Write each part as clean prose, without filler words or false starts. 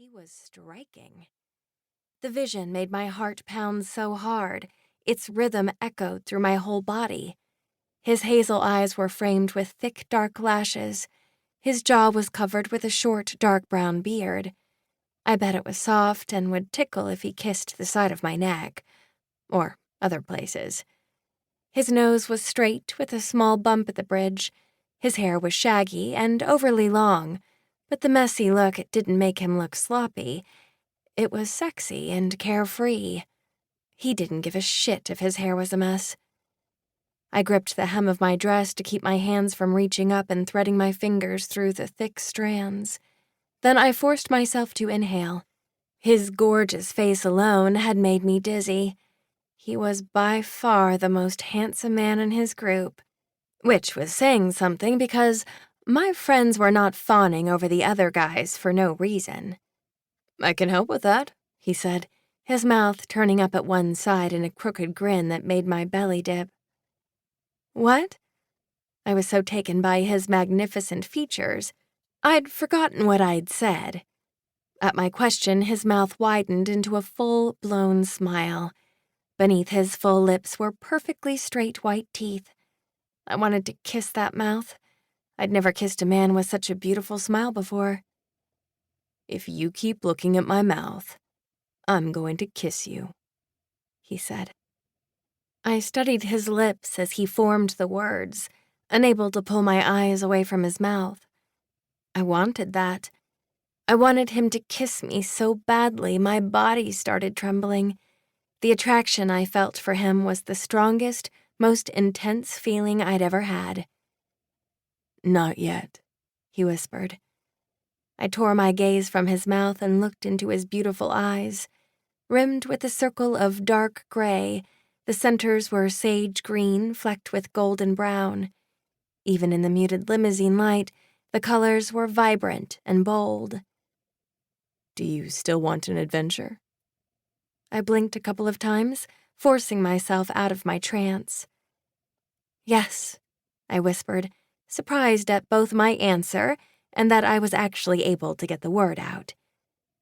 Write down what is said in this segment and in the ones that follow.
He was striking. The vision made my heart pound so hard, its rhythm echoed through my whole body. His hazel eyes were framed with thick, dark lashes. His jaw was covered with a short, dark brown beard. I bet it was soft and would tickle if he kissed the side of my neck, or other places. His nose was straight with a small bump at the bridge. His hair was shaggy and overly long, but the messy look didn't make him look sloppy. It was sexy and carefree. He didn't give a shit if his hair was a mess. I gripped the hem of my dress to keep my hands from reaching up and threading my fingers through the thick strands. Then I forced myself to inhale. His gorgeous face alone had made me dizzy. He was by far the most handsome man in his group, which was saying something because my friends were not fawning over the other guys for no reason. "I can help with that," he said, his mouth turning up at one side in a crooked grin that made my belly dip. "What?" I was so taken by his magnificent features, I'd forgotten what I'd said. At my question, his mouth widened into a full-blown smile. Beneath his full lips were perfectly straight white teeth. I wanted to kiss that mouth. I'd never kissed a man with such a beautiful smile before. "If you keep looking at my mouth, I'm going to kiss you," he said. I studied his lips as he formed the words, unable to pull my eyes away from his mouth. I wanted that. I wanted him to kiss me so badly my body started trembling. The attraction I felt for him was the strongest, most intense feeling I'd ever had. "Not yet," he whispered. I tore my gaze from his mouth and looked into his beautiful eyes. Rimmed with a circle of dark gray, the centers were sage green flecked with golden brown. Even in the muted limousine light, the colors were vibrant and bold. "Do you still want an adventure?" I blinked a couple of times, forcing myself out of my trance. "Yes," I whispered, surprised at both my answer and that I was actually able to get the word out.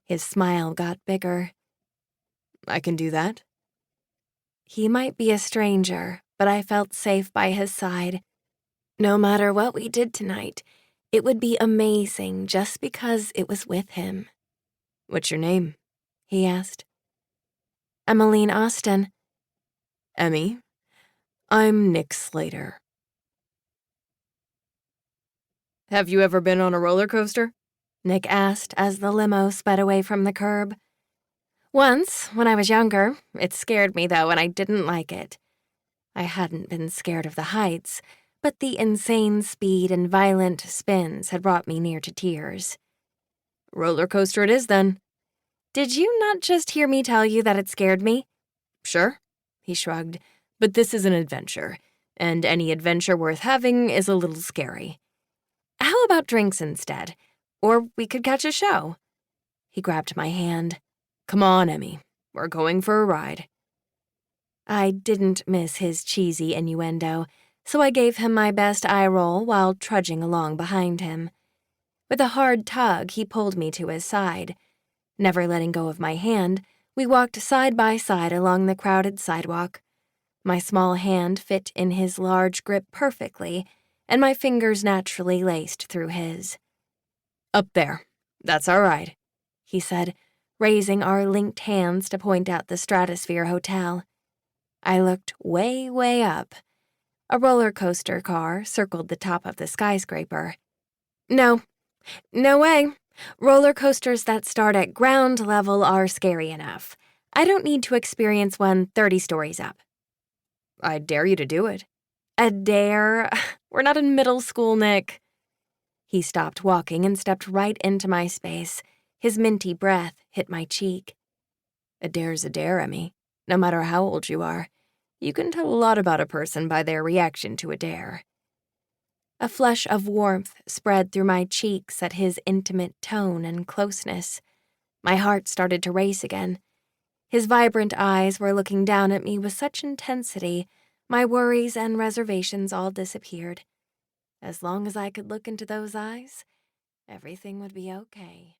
His smile got bigger. "I can do that." He might be a stranger, but I felt safe by his side. No matter what we did tonight, it would be amazing just because it was with him. "What's your name?" he asked. "Emmeline Austen." "Emmy, I'm Nick Slater." "Have you ever been on a roller coaster?" Nick asked as the limo sped away from the curb. "Once, when I was younger. It scared me, though, and I didn't like it. I hadn't been scared of the heights, but the insane speed and violent spins had brought me near to tears." "Roller coaster it is, then." "Did you not just hear me tell you that it scared me?" "Sure," he shrugged, "but this is an adventure, and any adventure worth having is a little scary." "How about drinks instead? Or we could catch a show." He grabbed my hand. "Come on, Emmy. We're going for a ride." I didn't miss his cheesy innuendo, so I gave him my best eye roll while trudging along behind him. With a hard tug, he pulled me to his side. Never letting go of my hand, we walked side by side along the crowded sidewalk. My small hand fit in his large grip perfectly, and my fingers naturally laced through his. "Up there. That's our ride," he said, raising our linked hands to point out the Stratosphere Hotel. I looked way, way up. A roller coaster car circled the top of the skyscraper. No way. Roller coasters that start at ground level are scary enough. I don't need to experience one 30 stories up." "I dare you to do it." "A dare? We're not in middle school, Nick." He stopped walking and stepped right into my space. His minty breath hit my cheek. "A dare's a dare, Emmy, no matter how old you are. You can tell a lot about a person by their reaction to a dare." A flush of warmth spread through my cheeks at his intimate tone and closeness. My heart started to race again. His vibrant eyes were looking down at me with such intensity, my worries and reservations all disappeared. As long as I could look into those eyes, everything would be okay.